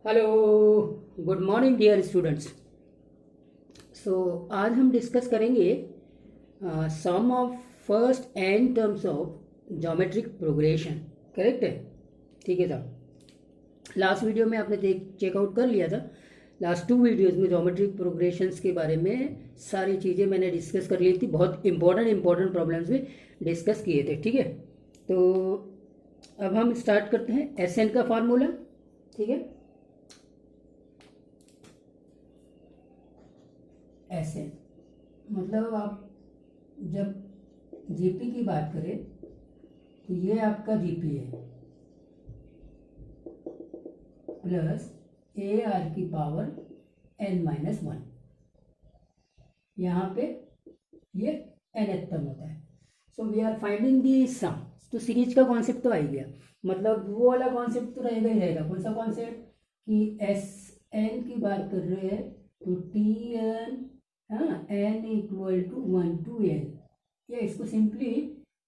Hello, good morning dear students. आज हम discuss करेंगे sum of first n terms of geometric progression. Correct है? ठीक है साहब। लास्ट वीडियो में आपने चेकआउट कर लिया था। लास्ट 2 वीडियोस में ज्योमेट्रिक प्रोग्रेशंस के बारे में सारी चीज़ें मैंने डिस्कस कर ली थी। बहुत इंपॉर्टेंट प्रॉब्लम्स भी डिस्कस किए थे। ठीक है, तो अब हम स्टार्ट करते हैं एस एन का फार्मूला। ठीक है, ऐसे मतलब आप जब जीपी की बात करें तो ये आपका जीपी है प्लस ए आर की पावर n-1। यहाँ पे ये nth टर्म होता है। सो वी आर फाइंडिंग दी सम। तो सीरीज का कॉन्सेप्ट तो आ ही गया, मतलब वो वाला कॉन्सेप्ट तो रहेगा ही रहेगा। कौन सा कॉन्सेप्ट कि एस एन की बात कर रहे हैं तो टी एन, हाँ, n equal to 1 to n। या इसको सिंपली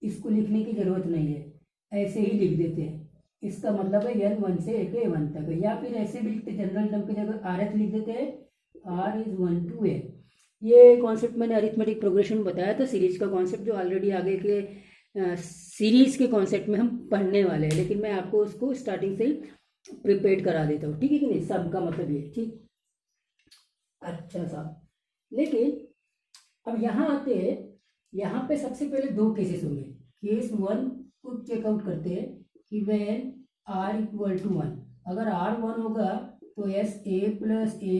इसको लिखने की जरूरत नहीं है, ऐसे ही लिख देते हैं। इसका मतलब है n1 से a1 तक, या फिर ऐसे भी लिखते जनरल टर्म की जगह rh लिख देते हैं, r इज 1 to n। ये कॉन्सेप्ट मैंने अरिथमेटिक प्रोग्रेशन में बताया था, सीरीज का कॉन्सेप्ट, जो ऑलरेडी आगे के सीरीज के कॉन्सेप्ट में हम पढ़ने वाले हैं, लेकिन मैं आपको उसको स्टार्टिंग से ही प्रिपेयर करा देता हूँ। ठीक है कि नहीं? सब का मतलब ये ठीक। अच्छा साहब, लेकिन अब यहाँ आते हैं। यहाँ पे सबसे पहले 2 केसेस होंगे। केस 1 को चेकआउट करते हैं कि व्हेन r इक्वल टू 1, अगर r 1 होगा तो S A plus A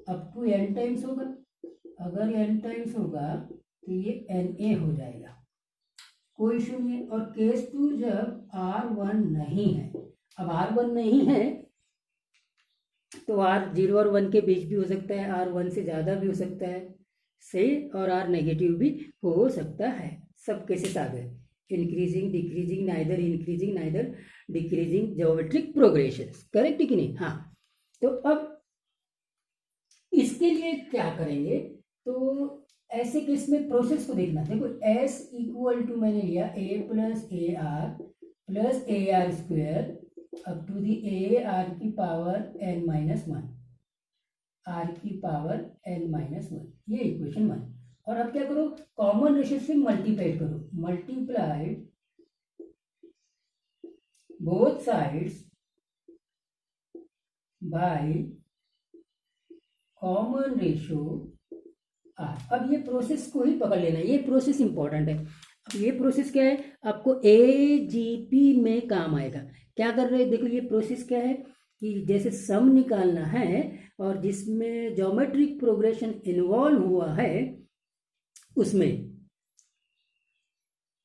up to n times होगा। अगर n टाइम्स होगा तो ये एन ए हो जाएगा, कोई इशू नहीं है। और केस 2 जब r1 नहीं है, अब r1 नहीं है तो r0 और 1 के बीच भी हो सकता है, r1 से ज़्यादा भी हो सकता है, सही, और r नेगेटिव भी हो सकता है। सब केसेस आ गए। Increasing, decreasing, neither increasing neither decreasing geometric progression. Correct कि नहीं? हाँ। तो अब इसके लिए क्या करेंगे? तो ऐसे केस में प्रोसेस को देखना। देखो, s इक्वल टू मैंने लिया a plus A R square up to the A R की पावर n-1, आर की पावर n-1, ये इक्वेशन 1। और अब क्या करो? कॉमन रेशियो से मल्टीप्लाई करो। Multiplied both sides by common ratio R. अब ये प्रोसेस को ही पकड़ लेना, ये प्रोसेस इंपॉर्टेंट है। अब ये प्रोसेस क्या है? आपको एजीपी में काम आएगा। क्या कर रहे हैं? देखो, ये प्रोसेस क्या है कि जैसे सम निकालना है और जिसमें ज्योमेट्रिक प्रोग्रेशन इन्वॉल्व हुआ है, उसमें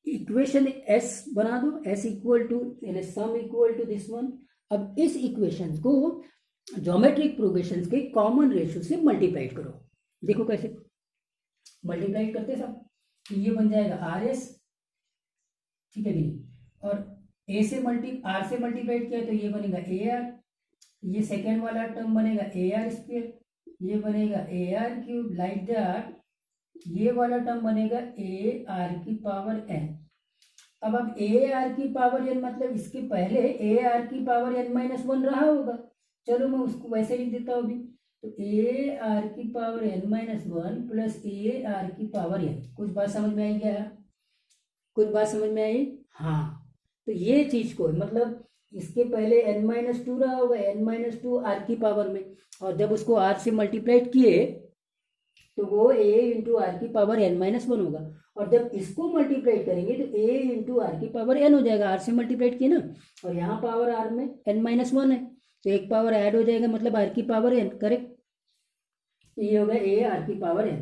इक्वेशन एस बना दो। एस इक्वल टू यानी sum equal to this one. अब इस इक्वेशन को ज्योमेट्रिक प्रोग्रेशन के कॉमन रेशियो से मल्टीप्लाई करो। देखो कैसे मल्टीप्लाई करते सब, तो ये बन जाएगा आर एस। ठीक है नहीं? और आर से मल्टीप्लाई किया तो ये बनेगा ए आर। ये सेकेंड वाला टर्म बनेगा ए आर स्क्वेयर, ये बनेगा A R cube, like that. ये वाला टर्म बनेगा ए आर की पावर एन। अब ए आर की पावर एन मतलब इसके पहले ए आर की पावर n-1 रहा होगा। चलो मैं उसको वैसे लिख देता हूँ अभी। तो ए आर की power n-1 plus A R की पावर n। कुछ बात समझ में आई क्या? कुछ बात समझ में आई? हाँ। तो ये चीज को मतलब इसके पहले n-2 रहा होगा, n-2 आर की पावर में, और जब उसको आर से मल्टीप्लाई किए तो वो a इंटू आर की पावर n-1 होगा। और जब इसको मल्टीप्लाई करेंगे तो a इंटू आर की पावर n हो जाएगा। आर से मल्टीप्लाई किए ना, और यहाँ पावर आर में n-1 है तो एक पावर ऐड हो जाएगा, मतलब आर की पावर n। करेक्ट? तो ये हो गया a आर की पावर n।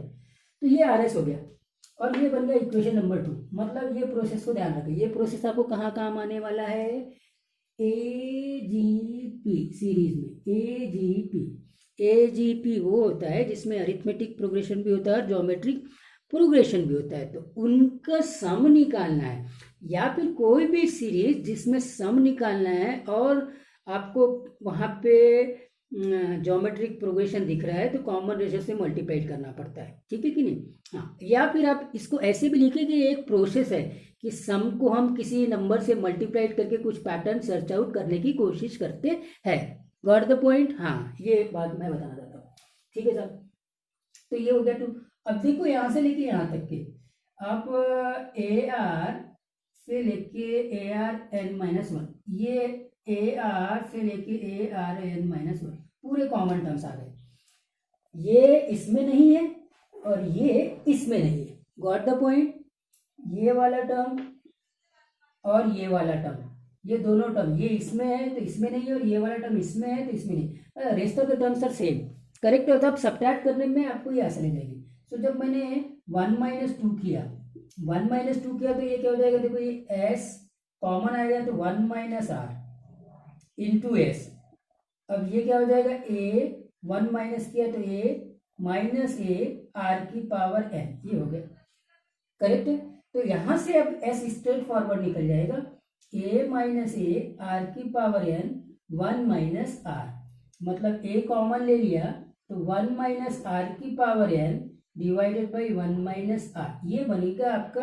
तो ये आर एस हो गया और ये बन गया इक्वेशन नंबर 2। मतलब ये प्रोसेस को ध्यान रखें, ये प्रोसेस आपको कहाँ काम आने वाला है? एजीपी सीरीज में। एजीपी वो होता है जिसमें अरिथमेटिक प्रोग्रेशन भी होता है और ज्योमेट्रिक प्रोग्रेशन भी होता है। तो उनका सम निकालना है, या फिर कोई भी सीरीज जिसमें सम निकालना है और आपको वहाँ पे ज्योमेट्रिक प्रोग्रेशन दिख रहा है तो कॉमन रेशियो से मल्टीप्लाई करना पड़ता है, ठीक है कि नहीं। हाँ, या फिर आप इसको ऐसे भी लिखें कि ये एक प्रोसेस है कि सम को हम किसी नंबर से मल्टीप्लाई करके कुछ पैटर्न सर्च आउट करने की कोशिश करते हैं। Got the point. हाँ, ये बात मैं बताना चाहता हूँ, ठीक है सर। तो ये हो गया टू। अब देखो यहाँ से लेके यहाँ तक के आप ए आर से लेके A R N minus one, ये ए आर से लेके A R N minus one पूरे कॉमन टर्म्स आ गए। ये इसमें नहीं है और ये इसमें नहीं है। Got the point. ये वाला टर्म और ये वाला टर्म, ये दोनों टर्म, ये इसमें है तो इसमें नहीं है, और ये वाला टर्म इसमें है तो इसमें नहीं। Rest of the terms are same, correct है। तो अब सब्ट्रैक्ट करने में आपको ये आसानी रहेगी। सो जब मैंने 1 - 2 किया, 1 - 2 किया तो ये क्या हो जाएगा, देखो ये s कॉमन आएगा तो 1 - r इंटू एस। अब ये क्या हो जाएगा, a 1 माइनस किया तो a माइनस a r की पावर n, ये हो गया, करेक्ट है। तो यहां से अब s स्ट्रेट फॉरवर्ड निकल जाएगा, a माइनस a r की पावर n 1 माइनस r, मतलब a कॉमन ले लिया तो 1 माइनस r की power n divided by 1 minus r, ये बनेगा आपका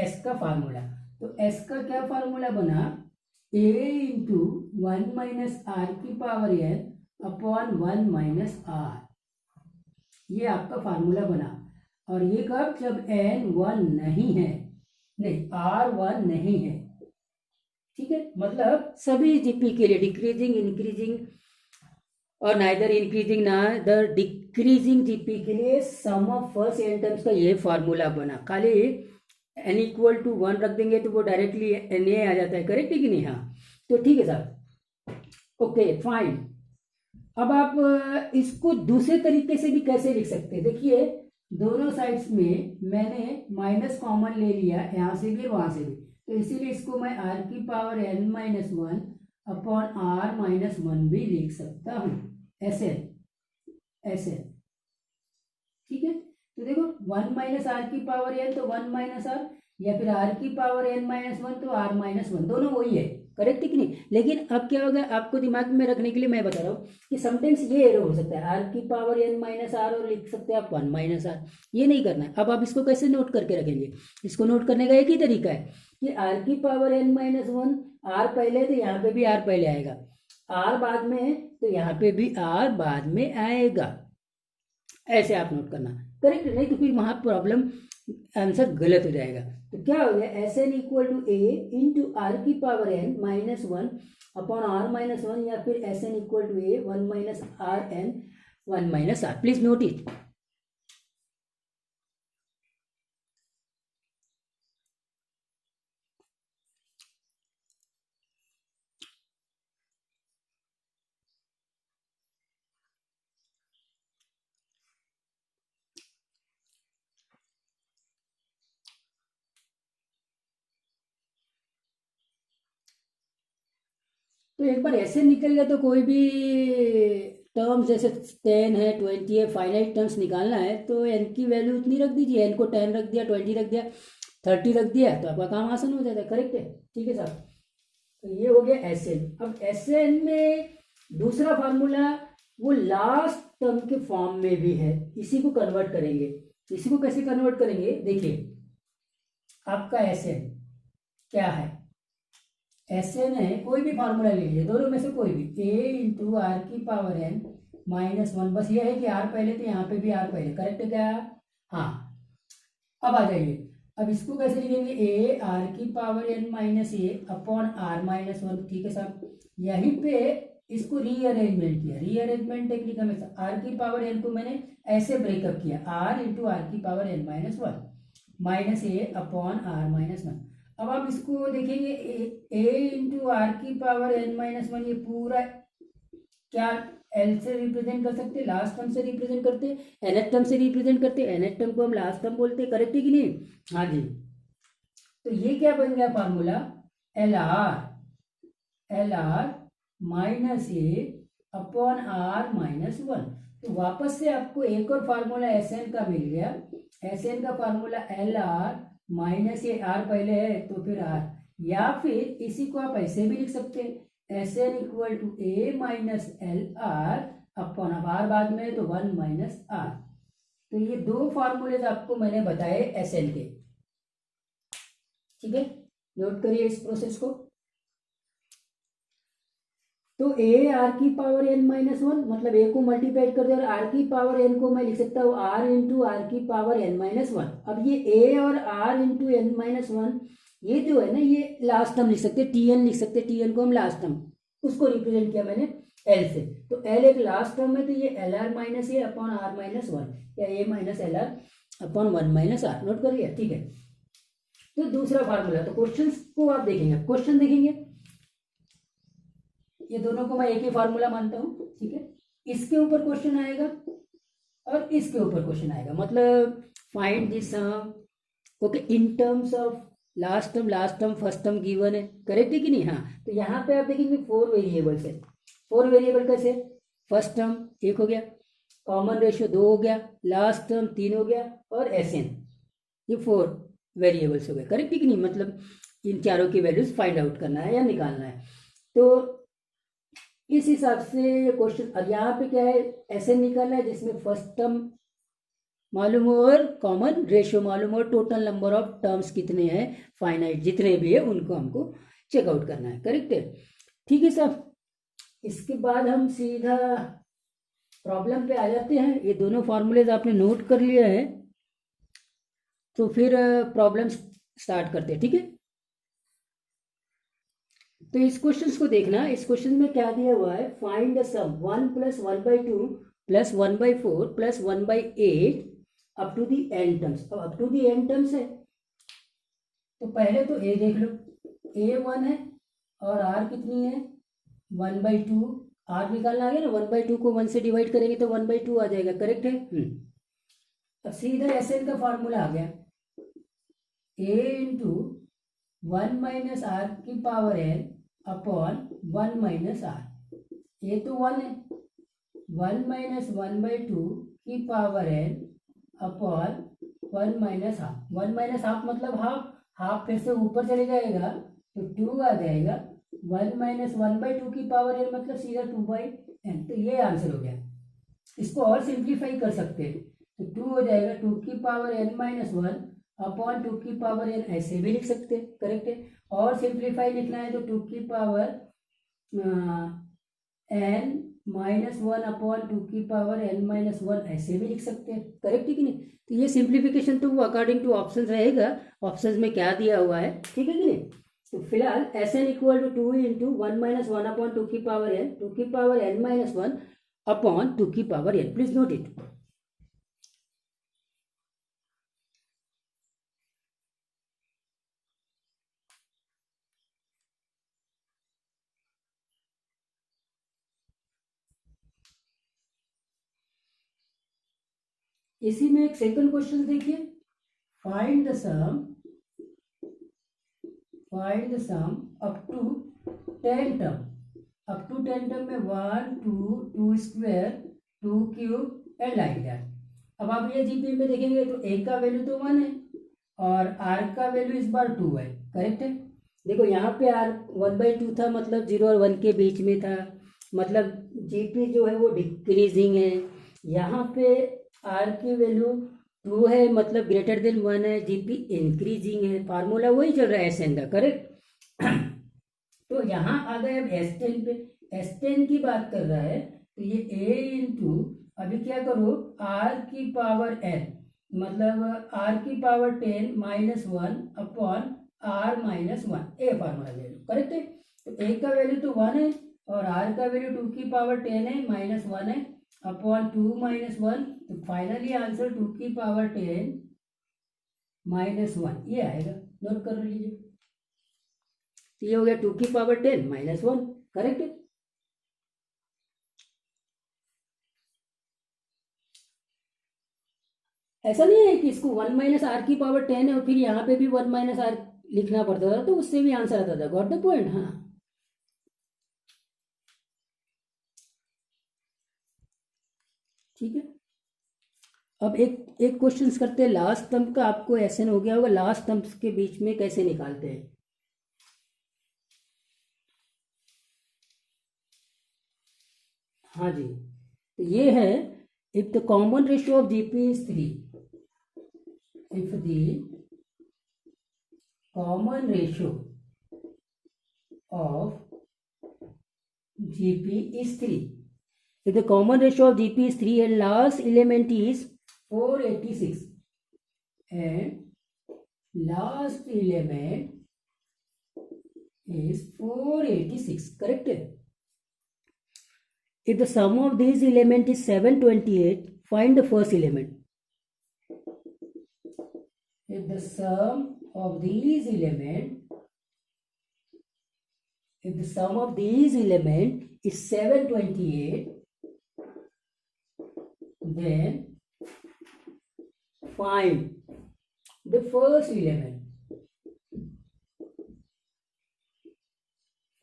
s का फार्मूला। तो s का क्या फार्मूला बना, a इंटू 1 माइनस r की power n upon 1 minus r, ये आपका फार्मूला बना। और ये कब, जब n 1 नहीं है, नहीं r 1 नहीं है, ठीक है। मतलब सभी जीपी के लिए डिक्रीजिंग, इंक्रीजिंग और neither increasing neither decreasing GP के लिए सम ऑफ फर्स्ट n टर्म्स का ये फार्मूला बना। खाली n इक्वल टू 1 रख देंगे तो वो डायरेक्टली na आ जाता है, करेक्ट है कि नहीं। हाँ, तो ठीक है साहब, ओके फाइन। अब आप इसको दूसरे तरीके से भी कैसे लिख सकते हैं, देखिए दोनों साइड्स में मैंने माइनस कॉमन ले लिया, यहाँ से भी वहां से भी, तो इसीलिए इसको मैं r की power n minus one upon r minus one भी लिख सकता हूँ, ऐसे ऐसे, ठीक है। तो देखो 1 माइनस r की पावर n तो 1 माइनस r, या फिर r की पावर n माइनस वन तो r माइनस वन, दोनों वही है, करेक्ट है कि नहीं। लेकिन अब क्या होगा, आपको दिमाग में रखने के लिए मैं बता रहा हूँ कि समटाइम्स ये एरर हो सकता है, r की पावर n माइनस r और लिख सकते हैं आप 1 माइनस r, ये नहीं करना है। अब आप इसको कैसे नोट करके रखेंगे, इसको नोट करने का एक ही तरीका है कि r की power n minus one, r पहले तो यहाँ पे भी r पहले आएगा, r बाद में है तो यहाँ पे भी r बाद में आएगा, ऐसे आप नोट करना, करेक्ट। नहीं तो फिर वहां प्रॉब्लम, आंसर गलत हो जाएगा। तो क्या हो गया, S N equal to a into are की power N minus one upon are minus one, या फिर S N equal to a 1 minus r n 1 minus r, please note it. तो एक बार ऐसे निकल गया तो कोई भी टर्म्स जैसे 10 है, 20 है, फाइनाइट टर्म्स निकालना है तो एन की वैल्यू उतनी रख दीजिए, एन को 10 रख दिया, 20 रख दिया, 30 रख दिया, तो आपका काम आसान हो जाता है, करेक्ट है, ठीक है साहब। तो ये हो गया एस एन। अब एस एन में दूसरा फार्मूला वो लास्ट टर्म के फॉर्म में भी है, इसी को कन्वर्ट करेंगे। इसी को कैसे कन्वर्ट करेंगे, देखिए आपका एस एन क्या है, एस एन है, कोई भी फार्मूला ले लीजिए, दोनों में से कोई भी, a इंटू आर की पावर n माइनस वन, बस ये है कि r पहले तो यहाँ पे भी r पहले, करेक्ट है क्या। हाँ, अब आ जाइए, अब इसको कैसे लिखेंगे, a r की पावर n माइनस ए अपॉन r माइनस वन, ठीक है साहब। यहीं पे इसको रीअरेंजमेंट किया, रीअरेंजमेंट टेक्निक हमेशा, r की पावर n को मैंने ऐसे ब्रेकअप किया, r इंटू आर की power n minus one minus ए अपॉन r माइनस वन। अब आप इसको देखेंगे, a इंटू आर की पावर n माइनस वन, ये पूरा क्या l से रिप्रेजेंट कर सकते हैं, लास्ट टर्म से रिप्रेजेंट करते हैं, nth टर्म से रिप्रेजेंट करते हैं, nth टर्म को हम लास्ट टर्म बोलते हैं, करेक्ट है कि नहीं। हाँ जी, तो ये क्या बन गया formula, L are minus A upon are minus one. तो वापस से आपको एक और फार्मूला एस एन का मिल गया, एस एन का फार्मूला एल आर माइनस ये आर पहले है तो फिर आर, या फिर इसी को आप ऐसे भी लिख सकते हैं, S N equal to A minus L R upon, अब आर बाद में है तो 1 माइनस आर। तो ये दो फार्मूलेज आपको मैंने बताए एस एन के, ठीक है, नोट करिए इस प्रोसेस को। तो ए आर की पावर एन माइनस वन, मतलब ए को मल्टीप्लाई कर दे और आर की पावर एन को मैं लिख सकता हूँ आर इंटू आर की पावर एन माइनस वन। अब ये ए और R into N minus one, ये जो है ना, ये लास्ट टर्म लिख सकते हैं, टी एन लिख सकते हैं, टी एन को हम लास्ट टर्म, उसको रिप्रेजेंट किया मैंने एल से। तो एल एक लास्ट टर्म है, तो ये l are minus A upon are minus one, या a minus L R upon one minus r, note कर लिया, ठीक है। तो दूसरा फार्मूला, तो क्वेश्चन को आप देखेंगे, क्वेश्चन देखेंगे, ये दोनों को मैं एक ही फार्मूला मानता हूं, ठीक है। इसके ऊपर क्वेश्चन आएगा और इसके ऊपर क्वेश्चन आएगा, मतलब find this sum, okay, in terms of last term first term given है, करेक्ट है कि नहीं। हाँ, तो यहाँ पे आप देखेंगे 4 वेरिएबल्स है। 4 वेरिएबल कैसे, फर्स्ट टर्म 1 हो गया, कॉमन रेशियो 2 हो गया, लास्ट टर्म 3 हो गया, और एस एन, ये 4 वेरिएबल्स हो गए, करेक्ट है कि नहीं। मतलब इन चारों की वैल्यूज फाइंड आउट करना है या निकालना है। तो इस हिसाब से ये क्वेश्चन, अब यहाँ पे क्या है, एस एन निकालना है जिसमें फर्स्ट टर्म मालूम हो और कॉमन रेशियो मालूम हो, टोटल नंबर ऑफ टर्म्स कितने हैं, फाइनाइट जितने भी है उनको हमको चेकआउट करना है, करेक्ट है, ठीक है साहब। इसके बाद हम सीधा प्रॉब्लम पे आ जाते हैं। ये दोनों फार्मूलेज आपने नोट कर लिया है, तो फिर प्रॉब्लम स्टार्ट करते हैं, ठीक है। तो इस क्वेश्चन को देखना, इस क्वेश्चन में क्या दिया हुआ है, find the sum 1 plus 1/2 plus 1/4 plus 1/8 up to the n terms. अब up to the n terms है, तो पहले तो ए देख लो, ए 1 है और आर कितनी है 1/2, आर निकालना आ गया ना, 1/2 को 1 से डिवाइड करेंगे तो 1/2 आ जाएगा, करेक्ट है। अब सीधा एस एन का फॉर्मूला आ गया, ए इंटू 1 माइनस आर की power N upon 1 minus R. ये तो 1 है, 1 माइनस 1/2 की power N upon 1 minus half. 1 minus half मतलब हाफ, हाफ फिर से ऊपर चले जाएगा तो 2 आ जाएगा। 1 माइनस 1/2 की पावर एन मतलब सीधा 2/n। तो ये आंसर हो गया। इसको और सिंप्लीफाई कर सकते हैं, तो 2 हो जाएगा 2 की पावर n माइनस 1 अपॉन 2 की पावर n, ऐसे भी लिख सकते हैं, करेक्ट है। और सिंप्लीफाई लिखना है तो 2 की पावर n माइनस 1 अपॉन 2 की पावर n माइनस 1, ऐसे भी लिख सकते हैं, करेक्ट है कि नहीं। तो ये सिंप्लीफिकेशन तो वो अकॉर्डिंग टू ऑप्शन रहेगा, ऑप्शन में क्या दिया हुआ है, ठीक है कि नहीं। तो फिलहाल S N equal to 2 into 1 minus 1 upon 2 की पावर n, 2 की पावर n माइनस 1 अपॉन 2 की power n, please note it. इसी में एक सेकंड क्वेश्चन देखिए, find the sum up to 10 term, up to 10 term में 1 2 2 square 2 cube and like that. अब आप ये जीपी में देखेंगे तो ए का वैल्यू तो 1 है और आर का वैल्यू इस बार 2 है, करेक्ट है। देखो यहाँ पे आर 1/2 था, मतलब 0 और 1 के बीच में था, मतलब जीपी जो है वो डिक्रीजिंग है। यहाँ पे आर की वैल्यू 2 है, मतलब ग्रेटर देन 1 है, जीपी इंक्रीजिंग है, फार्मूला वही चल रहा है एस एन का, करेक्ट। तो यहाँ आ गए अब एस टेन पे, एस टेन की बात कर रहा है, तो ये ए इंटू, अभी क्या करो, आर की पावर एन, मतलब आर की power 10 minus 1 upon are minus 1, ए फार्मूला ले लो, करेक्ट है। तो ए का वैल्यू तो 1 है और आर का वैल्यू 2 की पावर 10 है माइनस 1 है अपॉन 2 माइनस 1, तो फाइनली आंसर 2 की पावर 10 माइनस 1, ये आएगा, नोट कर लीजिए। तो ये हो गया 2 की पावर 10 माइनस 1, करेक्ट है। ऐसा नहीं है कि इसको 1 माइनस आर की पावर 10 है और फिर यहाँ पे भी 1 माइनस आर लिखना पड़ता था, तो उससे भी आंसर आता था, गॉट द पॉइंट। हाँ, ठीक है। अब एक एक क्वेश्चन करते हैं लास्ट टर्म का, आपको ऐसे हो गया होगा लास्ट टर्म्स के बीच में कैसे निकालते हैं। हाँ जी, तो ये है, if the common ratio of GP is 3, if the common ratio of GP is 3. If the common ratio of GP is 3 and last element is 486 and last element is 486, correct? If the sum of these element is 728, find the first element. If the sum of these element, if the sum of these element is 728, then find the first element.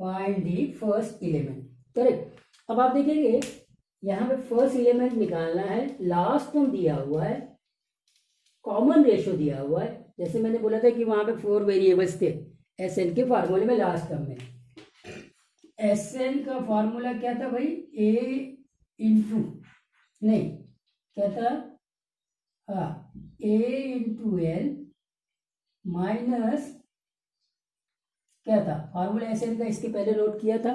Find the first element. Correct. अब आप देखेंगे यहाँ पे first element निकालना है, last term दिया हुआ है, कॉमन रेशियो दिया हुआ है. जैसे मैंने बोला था कि वहां पे 4 वेरिएबल्स थे एसएन के फार्मूले में लास्ट टर्म में. एसएन का फॉर्मूला क्या था भाई? ए इंटू, नहीं क्या था, ए इंटू एल माइनस क्या था फॉर्मूला एसएन का, इसके पहले नोट किया था.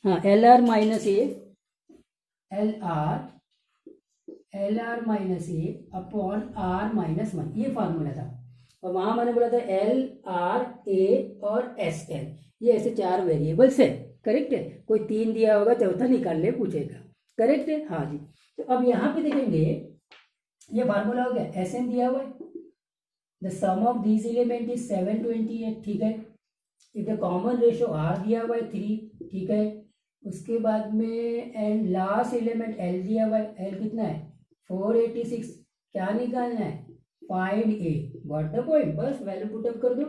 हाँ, L are minus A, L are minus A upon are minus 1, ये फार्मूला था. और वहां मैंने बोला था एल आर ए और एस एन, ये ऐसे 4 वेरिएबल्स है. करेक्ट है. कोई 3 दिया होगा, चौथा निकालने पूछेगा. करेक्ट है. हाँ जी. तो अब यहाँ पे देखेंगे ये फार्मूला हो गया. एस एन दिया हुआ है, the sum of these element is 728, ठीक है. If the common ratio R दिया हुआ है 3, ठीक है. उसके बाद में एंड लास्ट एलिमेंट एल दिया हुआ है, एल कितना है 486. क्या निकालना है? Find A. What the point, बस वैल्यू पुटअप कर दो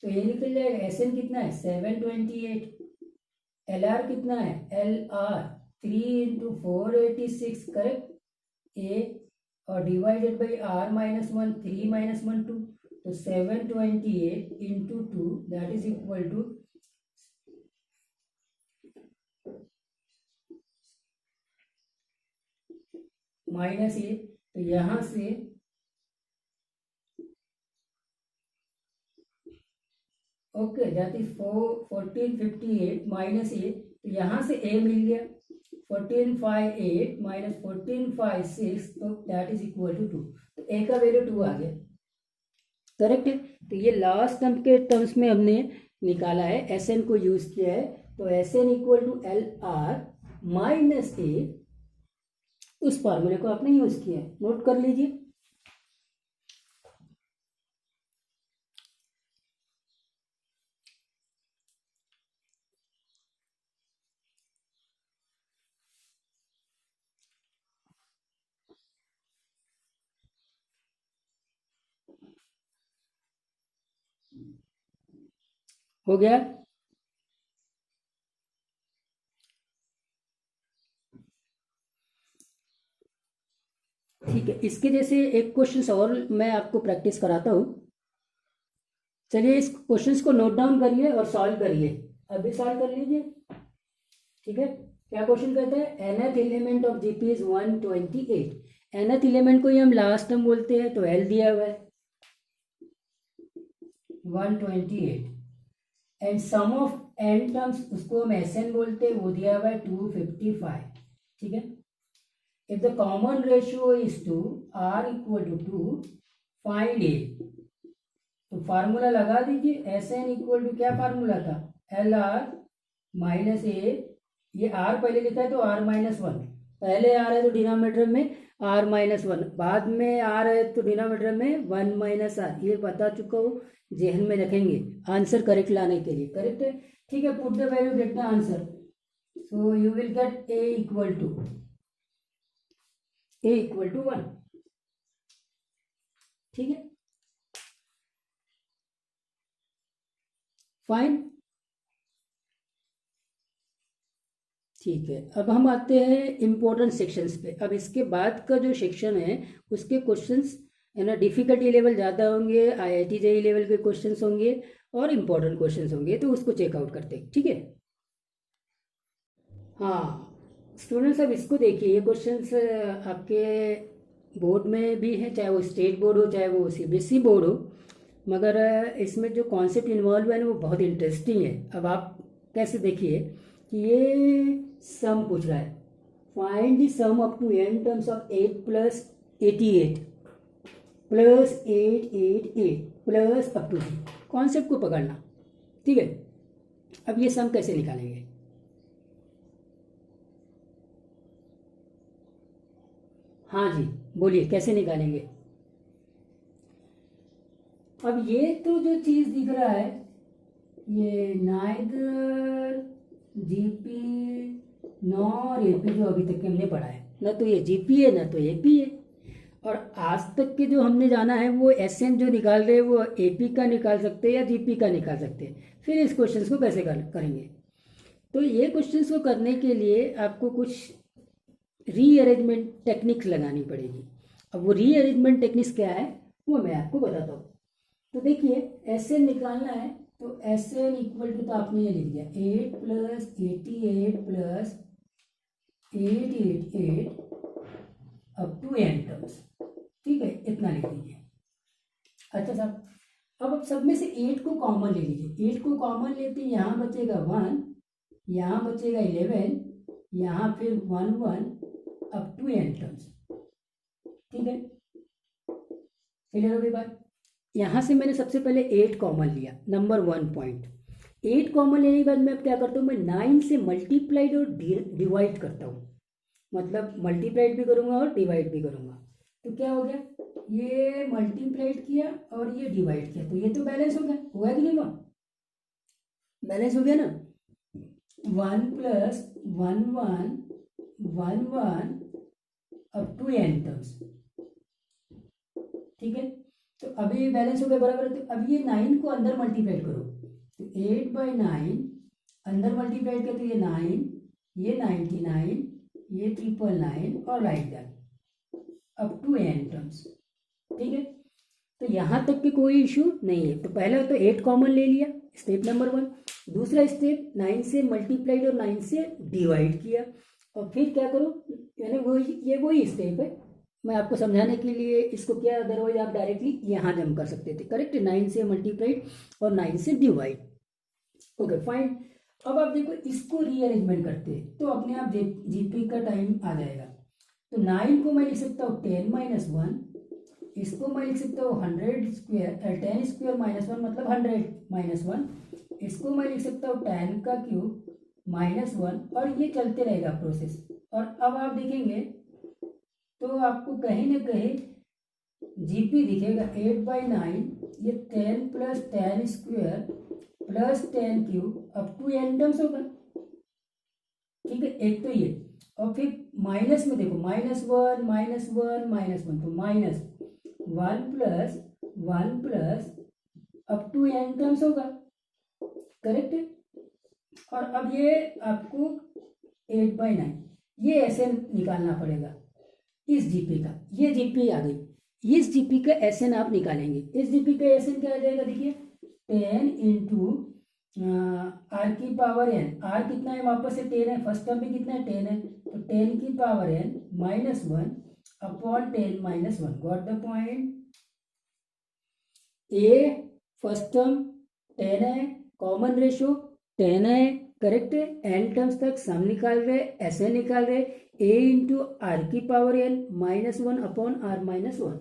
तो ये निकल जाएगा. एस एन कितना है 728, एल आर कितना है, l r 3 into 486, correct. A और divided by r minus 1, 3 minus 1 2, तो 728 into 2 that is equal to minus a. तो यहां से okay that is 1458 minus a. तो यहां से ए मिल गया 1458 माइनस 1456, तो दैट इज इक्वल टू 2. तो ए का वैल्यू 2 आ गया. करेक्ट है. तो ये लास्ट टर्म के टर्म्स में हमने निकाला है, एस एन को यूज किया है. तो S N equal to l are minus a, उस फॉर्मूले को आपने यूज किया है. नोट कर लीजिए. हो गया. ठीक है. इसके जैसे एक क्वेश्चन और मैं आपको प्रैक्टिस कराता हूं. चलिए इस क्वेश्चंस को नोट डाउन करिए और सॉल्व करिए. अभी सॉल्व कर लीजिए. ठीक है. क्या क्वेश्चन कहते हैं? nth element of GP is 128. nth element को ही हम लास्ट टर्म बोलते हैं, तो एल दिया हुआ है 128 and sum of N terms उसको हम एस एन बोलते हैं, वो दिया हुआ है 255. ठीक है. If the common ratio is 2, r equal to 2, find a. तो फार्मूला लगा दीजिए. एस एन इक्वल टू क्या फार्मूला था? L are minus a. ये आर पहले लिखा है तो आर माइनस 1, पहले आर है तो डिनोमिनेटर में आर माइनस 1, बाद में आर है तो डिनोमिनेटर में 1 माइनस आर. ये बता चुका हूँ, जेहन में रखेंगे आंसर करेक्ट लाने के लिए. करेक्ट है. ठीक है. Put the value, get the answer. So you will get A equal to 1. ठीक है. फाइन. ठीक है. अब हम आते हैं इम्पोर्टेंट सेक्शंस पे. अब इसके बाद का जो सेक्शन है उसके क्वेश्चंस है ना, डिफिकल्टी लेवल ज़्यादा होंगे, आईआईटी जेईई लेवल के क्वेश्चंस होंगे और इम्पोर्टेंट क्वेश्चंस होंगे, तो उसको चेकआउट करते हैं. ठीक है. हाँ, स्टूडेंट्स अब इसको देखिए, ये क्वेश्चंस आपके बोर्ड में भी है, चाहे वो स्टेट बोर्ड हो चाहे वो सीबीएसई बोर्ड हो, मगर इसमें जो कॉन्सेप्ट इन्वॉल्व है ना वो बहुत इंटरेस्टिंग है। अब आप कैसे देखिए कि ये सम पूछ रहा है, find the sum up to n terms of 8 plus 88 plus 888 plus up to जी। कॉन्सेप्ट को पकड़ना, ठीक है। अब ये सम कैसे निकालेंगे? हाँ जी, बोलिए कैसे निकालेंगे? अब ये तो जो चीज़ दिख रहा है, ये नाइदर जीपी नॉर एपी, जो अभी तक के हमने पढ़ा है, ना तो ये जीपी है ना तो एपी है। और आज तक के जो हमने जाना है वो एसएन जो निकाल रहे हैं वो एपी का निकाल सकते हैं या जीपी का निकाल सकते हैं। फिर इस क्वेश्चन को कैसे करेंगे? तो ये क्वेश्चन को करने के लिए आपको कुछ रीअरेंजमेंट टेक्निक्स लगानी पड़ेगी। अब वो रीअरेंजमेंट टेक्निक्स क्या है वो मैं आपको बताता हूँ। तो देखिए, एस एन निकालना है तो एस एन इक्वल टू, तो आपने ये लिख दिया 8 plus 88 plus 888 up to n terms, ठीक है, इतना लिख दीजिए। अच्छा साहब, अब सब में से 8 को कॉमन ले लीजिए। 8 को कॉमन लेते यहाँ बचेगा 1, यहाँ बचेगा 11, यहाँ फिर 1 1 अप टू n टर्म्स, ठीक है। क्लियर हो गई बात? यहाँ से मैंने सबसे पहले 8 कॉमन लिया, नंबर 1 पॉइंट। 8 कॉमन लेने के बाद मैं अब क्या करता हूँ, मैं 9 से मल्टीप्लाइड और डिवाइड करता हूँ, मतलब मल्टीप्लाइड भी करूँगा और डिवाइड भी करूँगा। तो क्या हो गया, ये मल्टीप्लाइड किया और ये डिवाइड किया, तो ये तो बैलेंस हो गया, हुआ कि नहीं हुआ? बैलेंस हो गया ना। 1 plus 1 1 1 1 up to n terms, ठीक है। तो अभी ये बैलेंस हो गया बराबर है। तो अब ये 9 को अंदर मल्टीप्लाई करो, तो 8/9 अंदर मल्टीप्लाई किया तो ये 9, ये 99, ये 999 और like that up to n terms, ठीक है। तो यहाँ तक के कोई इशू नहीं है। तो पहले तो 8 कॉमन ले लिया, स्टेप नंबर 1। दूसरा स्टेप 9 से मल्टीप्लाइड और 9 से डिवाइड किया, और फिर क्या करो, यानी वही स्टेप है। मैं आपको समझाने के लिए इसको किया, अदरवाइज आप डायरेक्टली यहाँ जम कर सकते थे, करेक्ट। 9 से मल्टीप्लाइड और 9 से डिवाइड, ओके फाइन। अब आप देखो इसको रीअरेंजमेंट करते हैं तो अपने आप जीपी का टाइम आ जाएगा। तो 9 को मैं लिख सकता हूँ 10 - 1, इसको मैं लिख सकता हूँ 10 स्क्वायर -1 मतलब 100 - 1, इसको मैं लिख सकता हूँ 10 का क्यूब -1, और ये चलते रहेगा प्रोसेस। और अब आप देखेंगे तो आपको कहीं ना कहीं जीपी दिखेगा 8/9, ये 10 plus 10 square plus 10 cube up to n terms होगा, ठीक है। एक तो ये, और फिर माइनस में देखो -1 -1 तो -1 plus 1 plus up to n terms होगा, करेक्ट है। और अब ये आपको 8/9 ये ऐसे निकालना पड़ेगा इस जीपी का। ये जीपी आ गई, इस जीपी का एसएन आप निकालेंगे। इस जीपी का एसएन क्या आ जाएगा, देखिए 10 इंटू आर की पावर n। आर कितना है, वापस से 10 है, फर्स्ट टर्म में कितना है 10 है, तो 10 की power n -1 upon 10 -1। Got the point? A first term 10 है, कॉमन रेशो 10 है, करेक्ट है। एन टर्म्स तक सम निकाल रहे, ऐसे निकाल रहे, ए इंटू आर की पावर n -1 अपॉन r -1।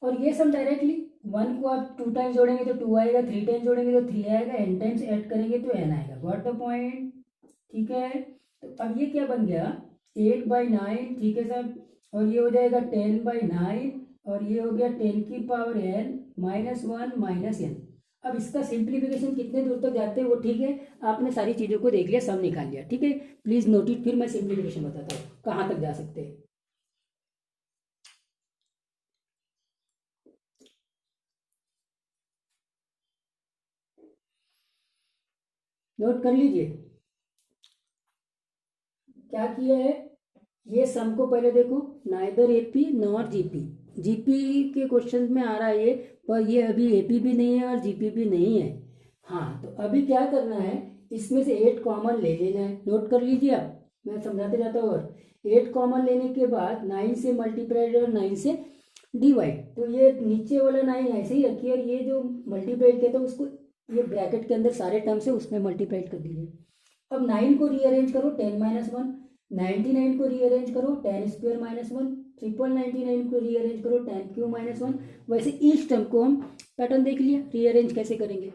और ये सम डायरेक्टली 1 को आप 2 टाइम्स जोड़ेंगे तो 2 आएगा, 3 टाइम्स जोड़ेंगे तो 3 आएगा, n टाइम्स ऐड करेंगे तो n आएगा। Got the point? ठीक है। तो अब ये क्या बन गया, 8/9, ठीक है सर। और ये हो जाएगा 10/9, और ये हो गया 10 की पावर n -1 -n। अब इसका सिंप्लीफिकेशन कितने दूर तक जाते हैं वो ठीक है, आपने सारी चीज़ों को देख लिया, सब निकाल लिया, ठीक है। प्लीज़ नोट इट, फिर मैं सिंप्लीफिकेशन बताता हूँ कहाँ तक जा सकते हैं। नोट कर लीजिए क्या किया है। ये सम को पहले देखो, neither AP nor GP. GP के क्वेश्चन में आ रहा है ये, पर ये अभी एपी भी नहीं है और जीपी भी नहीं है। हाँ, तो अभी क्या करना है, इसमें से 8 कॉमन ले लेना है। नोट कर लीजिए आप, मैं समझाते जाता हूँ। और 8 कॉमन लेने के बाद 9 से मल्टीप्लाइड और 9 से डिवाइड, तो ये नीचे वाला 9 ऐसे ही रखिए और ये जो मल्टीप्लाइड कहते हैं उसको ये ब्रैकेट के अंदर सारे टर्म से उसमें मल्टीप्लाइड कर दीजिए। अब 9 को रीअरेंज करो 10 माइनस 1, 99 को रीअरेंज करो 10 स्क्वायर माइनस 1, 99 को रीअरेंज करो 10 क्यूब माइनस 1। वैसे इस टर्म को हम पैटर्न देख लिया रीअरेंज कैसे करेंगे।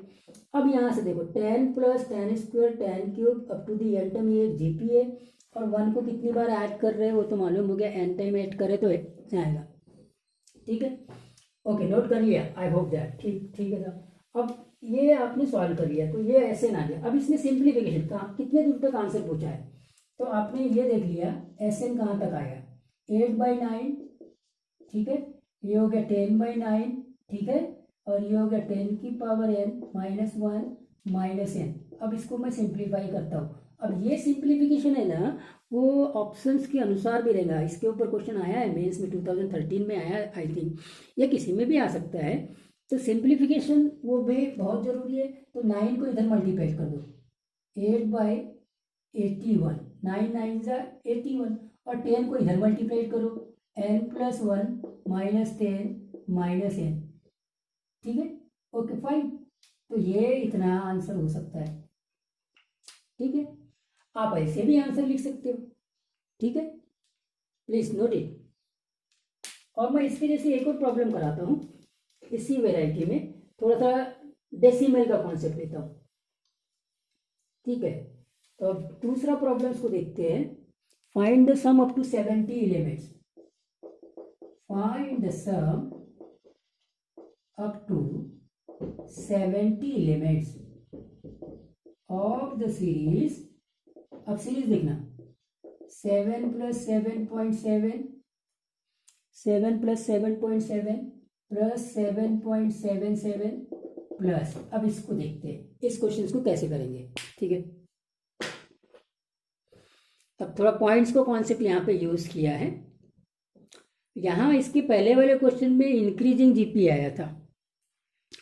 अब यहाँ से देखो 10 plus 10 square 10 cube up to the N term, ये एक जीपी है और 1 को कितनी बार ऐड कर रहे हैं वो तो मालूम हो गया, एन टाइम ऐड करे तो आएगा। ठीक है, ओके, नोट कर लिया, आई होप दैट ठीक ठीक है सर। अब ये आपने सॉल्व कर लिया तो ये ऐसे ना गया। अब इसमें सिंप्लीफिकेशन कहाँ कितने दूर तक आंसर पूछा है, तो आपने ये देख लिया एस एन कहाँ तक आया, 8/9, ठीक है, ये हो गया 10/9, ठीक है, और ये हो गया 10 की power n minus 1 minus n। अब इसको मैं सिंप्लीफाई करता हूँ। अब ये सिंप्लीफिकेशन है ना वो ऑप्शंस के अनुसार भी रहेगा। इसके ऊपर क्वेश्चन आया है मेंस में 2013 में आया है आई थिंक, या किसी में भी आ सकता है। तो सिंप्लीफिकेशन वो भी बहुत ज़रूरी है। तो 9 को इधर मल्टीप्लाई कर दो, 8/81, 9 9 81, और 10 को इधर मल्टीप्लाई करो, n+1 माइनस 10 माइनस n, ठीक है, ओके फाइन। तो ये इतना आंसर हो सकता है, ठीक है। आप ऐसे भी आंसर लिख सकते हो, ठीक है, प्लीज नोट इट। और मैं इसके जैसे एक और प्रॉब्लम कराता हूँ इसी वैरायटी में, थोड़ा सा डेसिमल का कॉन्सेप्ट लेता हूँ, ठीक है। तो अब दूसरा प्रॉब्लम्स को देखते हैं। Find the sum up to 70 elements, find the sum up to 70 elements of the series. अब सीरीज देखना 7 + 7.7, 7 + 7.7 प्लस 7.77 प्लस। अब इसको देखते हैं इस क्वेश्चन को कैसे करेंगे, ठीक है। अब थोड़ा पॉइंट्स को कॉन्सेप्ट यहाँ पे यूज किया है। यहाँ इसके पहले वाले क्वेश्चन में इंक्रीजिंग जीपी आया था,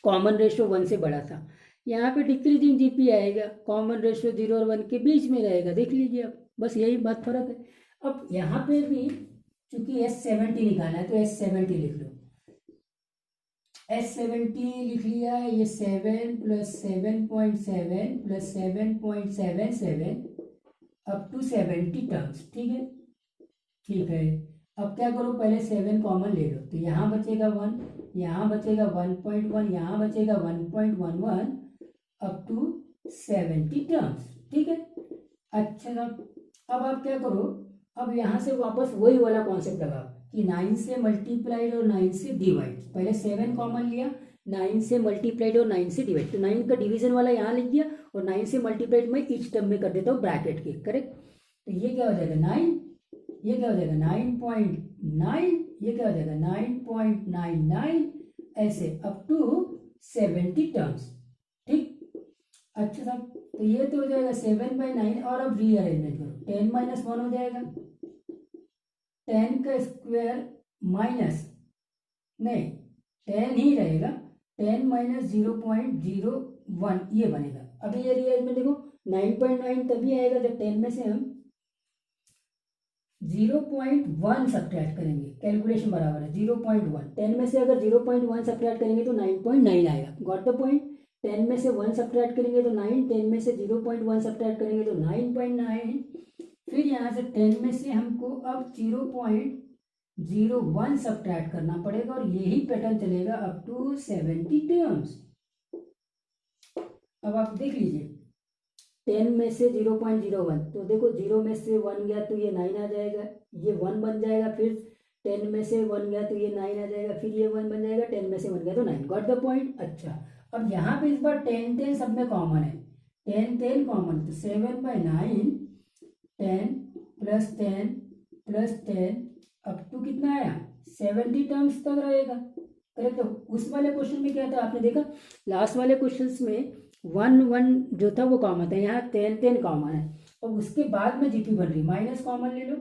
कॉमन रेशियो 1 से बड़ा था। यहाँ पे डिक्रीजिंग जीपी आएगा, कॉमन रेशियो 0 और 1 के बीच में रहेगा। देख लीजिए आप, बस यही बात फर्क है। अब यहाँ पे भी चूंकि S70 निकालना है तो S70 लिख लो, S70 लिख लिया। ये 7 + 7.7 + 7.77 अप टू 70 टर्म्स, ठीक है, ठीक है। अब क्या करो, पहले 7 कॉमन ले लो, तो यहाँ बचेगा 1, यहाँ बचेगा 1.1, यहाँ बचेगा 1.11 अप टू 70 टर्म्स, ठीक है। अच्छा, अब आप क्या करो, अब यहाँ से वापस वही वाला कॉन्सेप्ट लगाओ कि 9 से मल्टीप्लाइड और 9 से डिवाइड। पहले 7 कॉमन लिया, 9 से मल्टीप्लाइड और 9 से डिवाइड, तो 9 का डिवीजन वाला यहाँ लिख दिया और 9 से मल्टीप्लाइड मैं ईच टर्म में कर देता हूँ ब्रैकेट के, करेक्ट। तो ये क्या हो जाएगा 9, ये क्या हो जाएगा 9.9, ये क्या हो जाएगा 9.99, ऐसे अप टू 70 टर्म्स, ठीक। अच्छा साहब, तो ये तो हो जाएगा 7/9। और अब रीअरेंजमेंट करो, 10 - 1 हो जाएगा, 10 का स्क्वायर माइनस, नहीं 10 ही रहेगा, 10 - 0.01 ये बनेगा। अभी ये रीअरेंजमेंट देखो 9.9 तभी आएगा जब 10 में से हम 0.1 सब्ट्रैक्ट करेंगे, कैलकुलेशन बराबर है 0.1। 10 में से अगर 0.1 सब्ट्रैक्ट करेंगे तो 9.9 आएगा, गॉट द पॉइंट। 10 में से 1 सब्ट्रैक्ट करेंगे तो 9, 10 में से 0.1 सब्ट्रैक्ट करेंगे तो 9.9। फिर यहाँ से 10 में से हमको अब 0.01 सब्ट्रैक्ट करना पड़ेगा और यही पैटर्न चलेगा अप टू 70 टर्म्स। अब आप देख लीजिए 10 में से 0.01, तो देखो 0 में से 1 गया तो ये 9 आ जाएगा, ये 1 बन जाएगा। फिर 10 में से 1 गया तो ये 9 आ जाएगा, फिर ये 1 बन जाएगा, 10 में से 1 गया तो 9, गॉट द पॉइंट। अच्छा, अब यहाँ पे इस बार 10 सब में कॉमन है, 10 कॉमन, तो 7/9, 10 + 10 + 10 अप टू कितना आया 70 टर्म्स तक रहेगा, करेक्ट। तो उस वाले क्वेश्चन में क्या था आपने देखा, लास्ट वाले क्वेश्चन में 1 जो था वो कॉमन था, यहाँ 10 कॉमन है और उसके बाद में जीपी बन रही, माइनस कॉमन ले लो,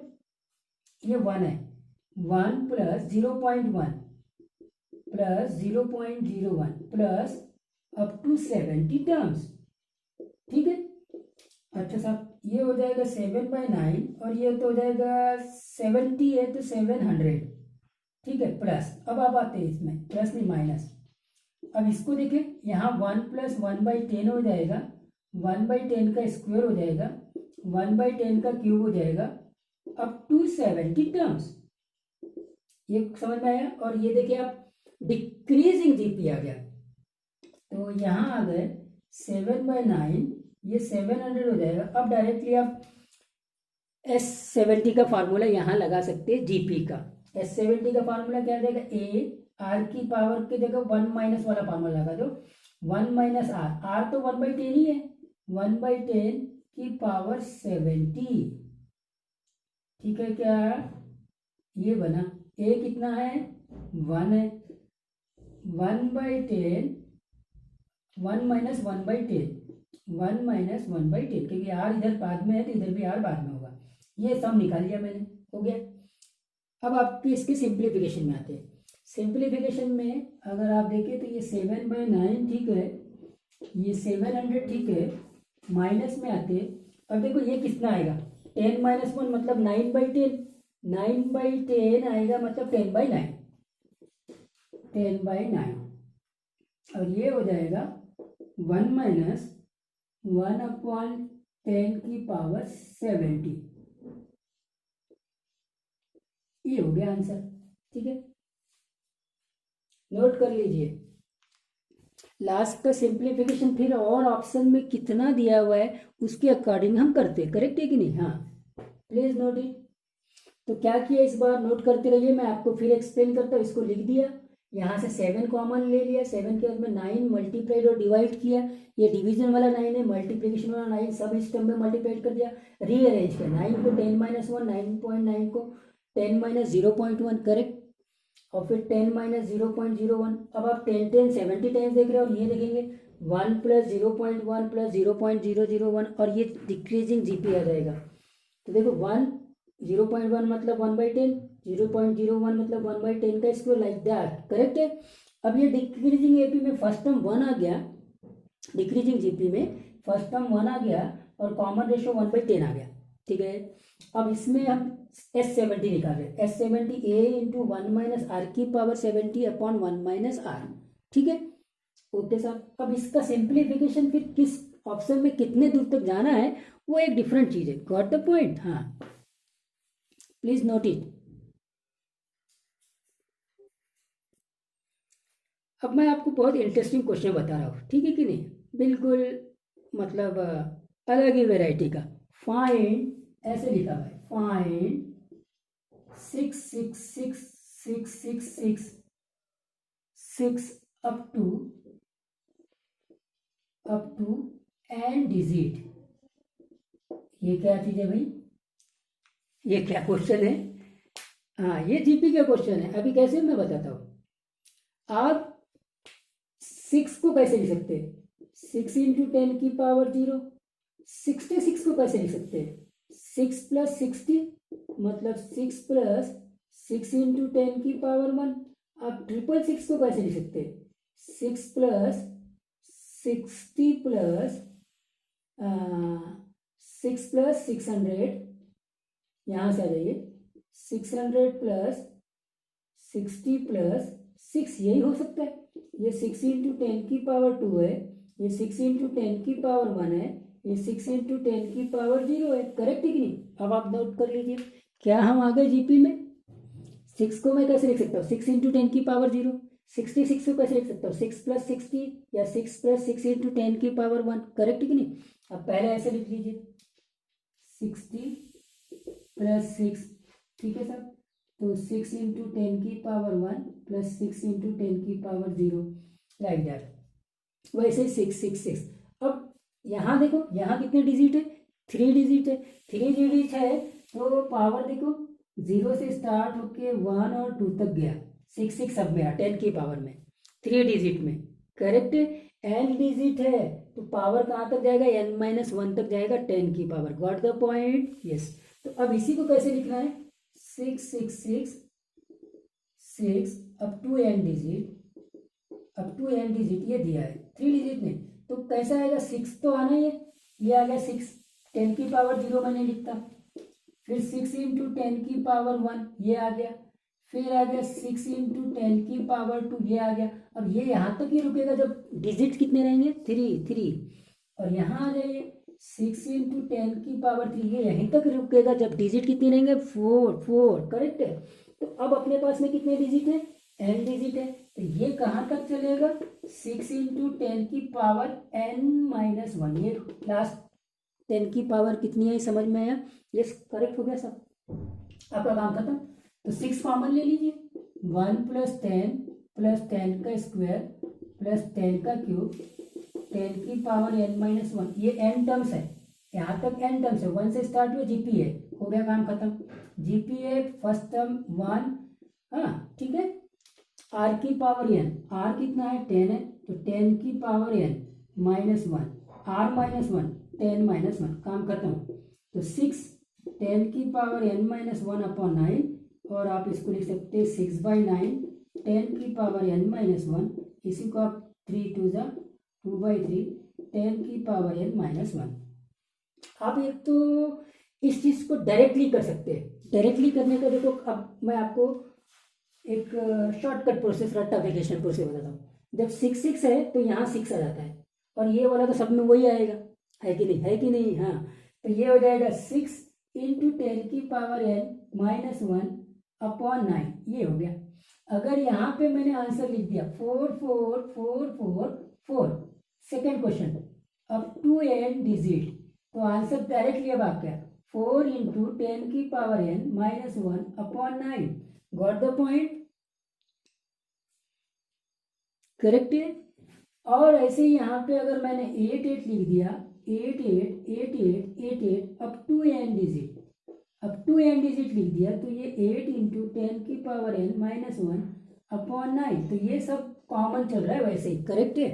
ये 1 है, 1 + 0.1 + 0.01 प्लस अप टू 70 टर्म्स, ठीक है। अच्छा साहब, ये हो जाएगा 7/9 और ये तो हो जाएगा 70 है तो 700, ठीक है, प्लस। अब आप आते हैं इसमें प्लस नहीं माइनस। अब इसको देखें, यहाँ 1 + 1/10 हो जाएगा, 1/10 का स्क्वायर हो जाएगा, 1/10 का क्यूब हो जाएगा, अप टू 70 टर्म्स। ये समझ में आया। और ये देखिए आप डिक्रीजिंग जीपी आ गया, तो यहाँ आ गए 7/9, ये 700 हो जाएगा। अब डायरेक्टली आप S70 का फार्मूला यहाँ लगा सकते हैं जीपी का। S70 का फार्मूला क्या आ जाएगा, ए आर की पावर की जगह 1 - वाला फार्मूला लगा दो, 1 - आर तो 1/10 ही है, 1/10 की पावर 70, ठीक है क्या, ये बना। ए कितना है, 1 है, 1/10, 1 - 1/10, 1 - 1/10, क्योंकि आर इधर बाद में है तो इधर भी आर बाद में होगा। ये सम निकाल लिया मैंने, हो गया। अब आपके इसके सिंप्लीफिकेशन में आते हैं। सिंप्लीफिकेशन में अगर आप देखें तो ये 7/9 ठीक है, ये 700 ठीक है, माइनस में आते हैं। अब देखो ये कितना आएगा, 10 - 1 मतलब 9/10, 9/10 आएगा मतलब 10/9, 10/9। और ये हो जाएगा 1 - 1/10 की पावर 70, ये हो गया आंसर, ठीक है। नोट कर लीजिए। लास्ट का सिंप्लीफिकेशन फिर और ऑप्शन में कितना दिया हुआ है उसके अकॉर्डिंग हम करते हैं, करेक्ट है कि नहीं, हाँ प्लीज नोट इट। तो क्या किया इस बार, नोट करते रहिए, मैं आपको फिर एक्सप्लेन करता हूँ। इसको लिख दिया, यहाँ से 7 कॉमन ले लिया, 7 के बाद में 9 मल्टीप्लाइड और डिवाइड किया, ये डिवीजन वाला 9 है, मल्टीप्लिकेशन वाला 9 सब इस टर्म में मल्टीप्लाइड कर दिया, रीअरेंज किया, 9 को 10 - 1, 9.9 को 10 - 0.1, करेक्ट, और फिर 10 - 0.01। अब आप 10 10 70 टाइम्स देख रहे हो, और ये देखेंगे 1 + 0.1 + 0.001, और ये डिक्रीजिंग जीपी आ जाएगा। तो देखो 0.1 मतलब 1/10, 0.01 मतलब 1/10 का स्क्वायर, लाइक दैट, करेक्ट है। अब ये डिक्रीजिंग एपी में फर्स्ट टर्म 1 आ गया, डिक्रीजिंग जीपी में फर्स्ट टर्म 1 आ गया और कॉमन रेशियो 1/10 आ गया, ठीक है। अब इसमें हम S70 निकाल रहे हैं, S70 A × 1 - r की पावर 70 अपॉन 1 - r, ठीक है, ओके साहब। अब इसका सिंप्लीफिकेशन फिर किस ऑप्शन में कितने दूर तक जाना है वो एक डिफरेंट चीज है, गॉट द पॉइंट, हाँ प्लीज नोट इट। अब मैं आपको बहुत इंटरेस्टिंग क्वेश्चन बता रहा हूँ, ठीक है कि नहीं, बिल्कुल मतलब अलग ही वेराइटी का। फाइंड, ऐसे लिखा हुआ है, find 6 6 6 6 6 6 6 up to n digit. ये क्या चीज है भाई, ये क्या क्वेश्चन है, हाँ ये जीपी का क्वेश्चन है। अभी कैसे मैं बताता हूँ। आप 6 को कैसे लिख सकते हैं, 6 × 10 की पावर 0। 66 को कैसे लिख सकते हैं, 6 + 60 मतलब 6 + 6 × 10 की पावर 1। आप 666 को कैसे लिख सकते हैं, 6 + 60 + 6 + 600, यहाँ से आ जाइए, 600 + 60 + 6, यही हो सकता है। ये 6 × 10 की पावर 2 है, ये 6 × 10 की पावर 1 है, ये 6 × 10 की पावर 0 है, करेक्ट है कि नहीं। अब आप नोट कर लीजिए, क्या हम आ गए जीपी में। 6 को मैं कैसे लिख सकता हूँ, 6 × 10 की पावर 0। 66 को कैसे लिख सकता हूँ, 6 + 60 या 6 + 6 × 10 की पावर 1, करेक्ट है कि नहीं। अब पहले ऐसे लिख लीजिए, 60 + 6, ठीक है सर, तो 6 × 10 की पावर 1 + 6 × 10 की पावर 0, लाइक दैट। वैसे 666। अब यहाँ देखो, यहाँ कितने डिजिट है, 3 डिजिट है, 3 डिजिट है तो पावर देखो 0 से स्टार्ट होके 1 और 2 तक गया, 6 सब में 10 की पावर में, 3 डिजिट में, करेक्ट है। n डिजिट है तो पावर कहाँ तक जाएगा, n - 1 तक जाएगा, 10 की power, got the point, yes. तो अब इसी को कैसे लिखना है, 666 6 up to n digit, up to n digit ये दिया है, 3 डिजिट में, तो कैसा आएगा, 6 तो आना ही है, ये आ गया 6, 10 की पावर 0 मैंने लिखता, फिर 6 इंटू 10 की पावर 1 ये आ गया, फिर आ गया 6 इंटू 10 की पावर 2 ये आ गया। अब ये यहाँ तक ही रुकेगा जब डिजिट कितने रहेंगे, 3, और यहाँ आ जाइए 6 इंटू 10 की पावर 3 ये यहीं तक रुकेगा जब डिजिट कितने रहेंगे, 4, करेक्ट है। तो अब अपने पास में कितने डिजिट है, n डिजिट है, तो ये कहाँ तक चलेगा, 6 इंटू 10 की पावर n-1, ये लास्ट 10 की पावर कितनी है समझ में आया, ये करेक्ट हो गया सब, आपका काम खत्म। तो 6 कॉमन ले लीजिए, 1 + 10 + 10 का स्क्वायर प्लस 10 का क्यूब 10 की पावर n-1, ये n टर्म्स है, यहाँ तक n टर्म्स है, 1 से स्टार्ट हुआ, जीपी है, हो गया काम खत्म। जीपी है फर्स्ट टर्म 1, हाँ ठीक है, r की पावर n, r कितना है 10 है, तो 10 की पावर n-1, r-1 10-1, काम खत्म। तो 6 10 की पावर n-1/9, और आप इसको लिख सकते हैं 6/9 10 की पावर n-1, इसी को आप 3×2 10 की पावर n-1। आप एक तो इस चीज को डायरेक्टली कर सकते हैं, डायरेक्टली करने का देखो, अब मैं आपको एक शॉर्टकट प्रोसेस, रेक्टिफिकेशन प्रोसेस बताता हूँ। जब 6 है तो यहाँ 6 आ जाता है, और ये वाला तो सब में वही आएगा, है कि नहीं, है कि नहीं, हाँ। तो ये हो जाएगा 6 इंटू 10 की पावर n-1/9, ये हो गया। अगर यहाँ पे मैंने आंसर लिख दिया 4 4 4 4 4, सेकेंड क्वेश्चन, अब 2n डिजिट, तो आंसर डायरेक्टली अब आ गया 4 इंटू 10 की power n-1/9, got the point, correct है। और ऐसे ही यहाँ पे अगर मैंने 8 8 लिख दिया, 8 8 8 8 8 8 अब 2n डिजिट, अब 2n डिजिट लिख दिया, तो ये 8 इंटू 10 की पावर n-1/9, तो ये सब कॉमन चल रहा है वैसे ही, करेक्ट है।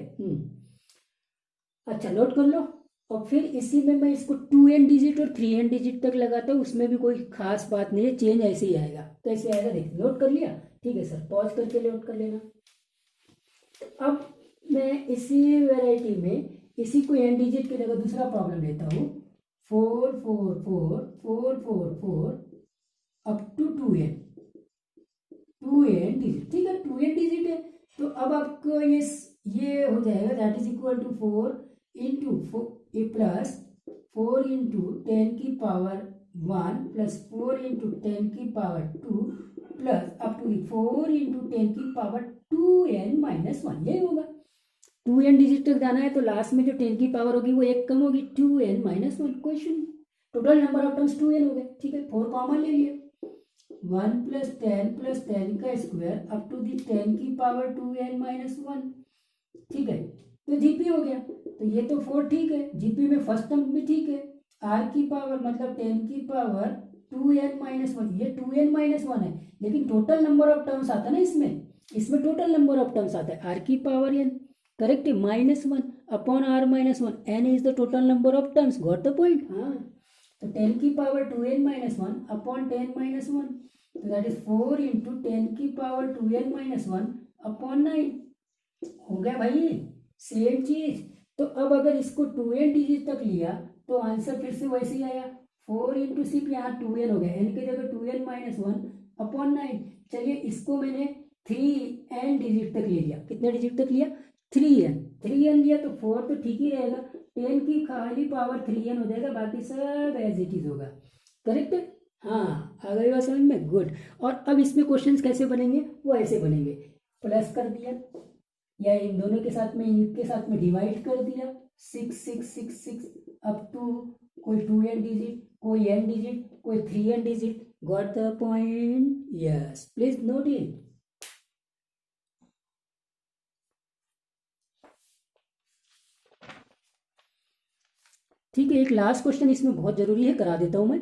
अच्छा नोट कर लो, और फिर इसी में मैं इसको 2n डिजिट और 3n डिजिट तक लगाता हूँ, उसमें भी कोई खास बात नहीं है, चेंज ऐसे ही आएगा, कैसे आएगा देख, नोट कर लिया, ठीक है सर, पॉज करके नोट कर लेना। अब मैं इसी वैरायटी में इसी को n डिजिट की जगह दूसरा प्रॉब्लम लेता हूँ, 4 4 4 4 4 4 अप टू 2n डिजिट, ठीक है, 2n डिजिट है, तो अब आपको ये हो जाएगा, that is equal to 4 into plus 4 into 10 की पावर 1 प्लस 4 इंटू 10 की power 2 plus up to 4 into 10 की पावर 2n-1, ये होगा। 2n डिजिट तक जाना है तो लास्ट में जो 10 की पावर होगी वो एक कम होगी, 2n-1, question total number of terms 2n हो गए, ठीक है, 4 कॉमन ले लिए, 1 + 10 का स्क्वायर अप टू 10 की पावर 2n-1, ठीक है, तो जीपी हो गया, तो ये तो 4 ठीक है, जीपी में फर्स्ट टर्म भी ठीक है, आर की पावर मतलब 10 की पावर 2n-1, ये 2n-1 है, लेकिन टोटल नंबर ऑफ टर्म्स आता है ना इसमें टोटल नंबर ऑफ टर्म्स आता है, आर की पावर n, करेक्ट है, -1 upon r-1, n is the total number of terms, got the point, हाँ। तो 10 की पावर 2n-1 अपॉन 10-1, तो दैट इज 4 इंटू 10 की पावर 2n-1 अपॉन 9, हो गया भाई, सेम चीज। तो अब अगर इसको 2n डिजिट तक लिया तो आंसर फिर से वैसे ही आया, 4 इंटू सिर्फ यहाँ 2n हो गया, n की जगह 2n-1 अपॉन 9। चलिए इसको मैंने 3n डिजिट तक ले लिया, कितने डिजिट तक लिया, 3n लिया, तो 4 तो ठीक ही रहेगा, 10 की खाली पावर 3n हो जाएगा, बाकी सब एज इट इज होगा, करेक्ट है, हाँ आ गई बात समझ में, गुड। और अब इसमें क्वेश्चंस कैसे बनेंगे, वो ऐसे बनेंगे, प्लस कर दिया या इन दोनों के साथ में इनके साथ में डिवाइड कर दिया, 6 6 6 6 अप टू कोई 2n डिजिट, कोई n डिजिट, कोई 3n digit, got the point, yes please note it. ठीक है, एक लास्ट क्वेश्चन इसमें बहुत जरूरी है, करा देता हूं मैं।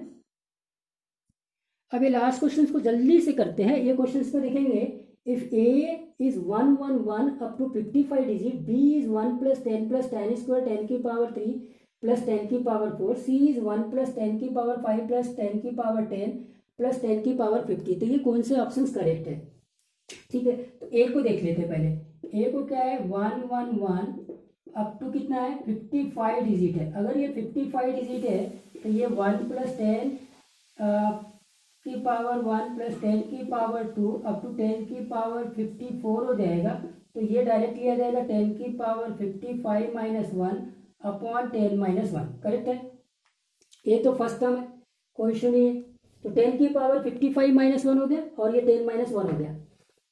अब ये लास्ट क्वेश्चन को जल्दी से करते हैं, ये क्वेश्चन में देखेंगे, if a is 1 1 1 up to 55 digit, b is 1 plus 10 plus 10 square 10 की पावर 3 plus 10 की पावर 4, c is 1 plus 10 की पावर 5 plus 10 की पावर 10 plus 10 की पावर 50, तो ये कौन से ऑप्शंस करेक्ट है, ठीक है। तो a को देख लेते हैं पहले, a को क्या है 1 1 1 अप टू कितना है 55 डिजिट है, अगर ये 55 डिजिट है तो ये 1 + 10 की पावर 1 + 10 की पावर 2 अप टू 10 की पावर 54 हो जाएगा। तो ये डायरेक्टली आ जाएगा 10 की पावर 55 - 1 अपॉन 10 - 1। करेक्ट है, ये तो फर्स्ट टर्म है, कोई इशू नहीं है। तो 10 की पावर 55 - 1 हो गया और ये 10 - 1 हो गया।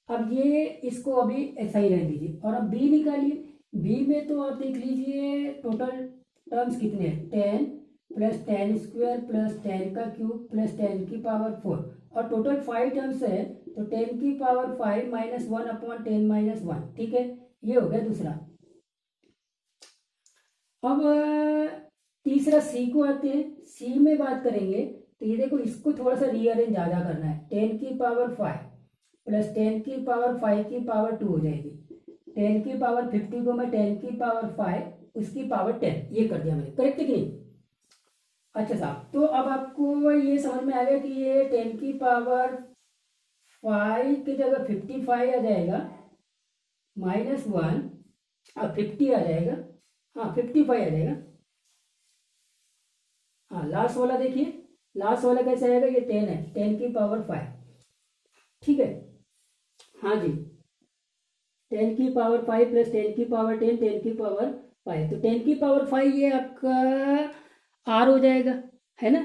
अब ये इसको अभी ऐसा ही रहने दीजिए और अब बी निकालिए। बी में तो आप देख लीजिए टोटल टर्म्स कितने हैं, 10 + 10² + 10 का क्यूब + 10 की पावर 4 और टोटल 5 टर्म्स है। तो 10 की पावर 5 - 1 अपॉन 10 - 1। ठीक है, ये हो गया दूसरा। अब तीसरा सी को आते हैं। सी में बात करेंगे तो ये देखो, इसको थोड़ा सा रीअरेंज ज़्यादा करना है। 10 की पावर 5 + 10 की पावर 5 की पावर 2 हो जाएगी। 10 की पावर 50 को मैं 10 की पावर 5 उसकी पावर 10 ये कर दिया मैंने। करेक्ट है कि नहीं? अच्छा साहब, तो अब आपको ये समझ में आ गया कि ये 10 की पावर 5 की जगह 55 आ जाएगा -1 और 50 आ जाएगा। हाँ 55 आ जाएगा। हाँ लास्ट वाला देखिए, लास्ट वाला कैसे आएगा, ये 10 है, 10 की पावर 5। ठीक है, हाँ जी, 10 की पावर 5 + 10 की पावर 10, 10 की पावर 5। तो 10 की पावर 5 ये आपका आर हो जाएगा, है ना।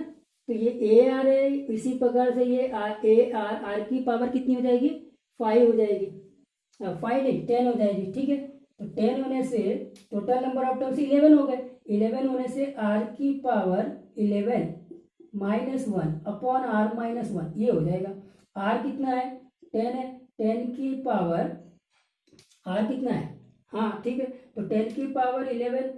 तो ये ए आर है, इसी प्रकार से ये ए आर, आर की पावर कितनी हो जाएगी, 5 हो जाएगी। 5 नहीं 10 हो जाएगी। ठीक है, तो 10 होने से टोटल नंबर ऑफ टर्म्स 11 हो गए। 11 होने से आर की पावर 11 - 1 अपॉन आर - 1 ये हो जाएगा। आर कितना है, 10 है, 10 की पावर आर कितना है, हाँ ठीक है, तो 10 की पावर 11,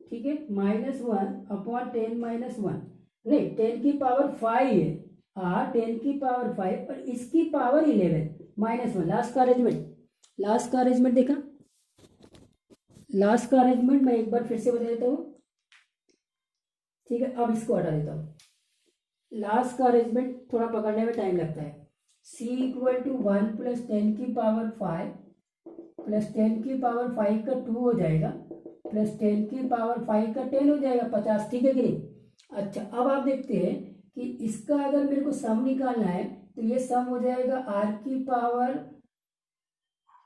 ठीक है, -1 अपॉन 10 - 1 नहीं 10 की पावर 5 है। आर 10 की पावर 5 और इसकी पावर 11 -1। लास्ट का अरेंजमेंट, लास्ट का अरेंजमेंट देखा, लास्ट का अरेंजमेंट मैं एक बार फिर से बता देता हूँ। ठीक है, अब इसको हटा देता हूँ। लास्ट का अरेंजमेंट थोड़ा पकड़ने में टाइम लगता है। c = 1 + 10 की पावर 5 + 10 की पावर 5 का 2 हो जाएगा + 10 की पावर 5 का 10 हो जाएगा 50। ठीक है कि नहीं? अच्छा, अब आप देखते हैं कि इसका अगर मेरे को सम निकालना है तो ये सम हो जाएगा r की पावर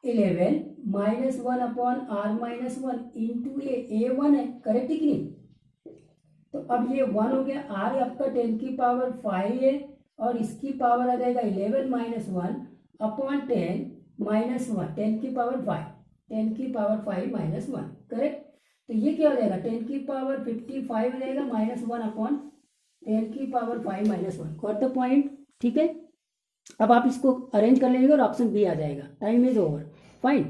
11 -1 अपॉन r - 1 इंटू ए 1 है। करेक्ट है कि नहीं? तो अब ये 1 हो गया। r आपका 10 की पावर 5 है और इसकी पावर आ जाएगा 11 - 1 अपॉन 10 - 1, 10 की पावर 5, 10 की पावर 5 - 1। करेक्ट, तो ये क्या हो जाएगा, 10 की पावर 55 हो जाएगा -1 अपॉन 10 की पावर 5 - 1। Got the point? ठीक है, अब आप इसको अरेंज कर लेंगे और ऑप्शन बी आ जाएगा। Time is over. फाइन।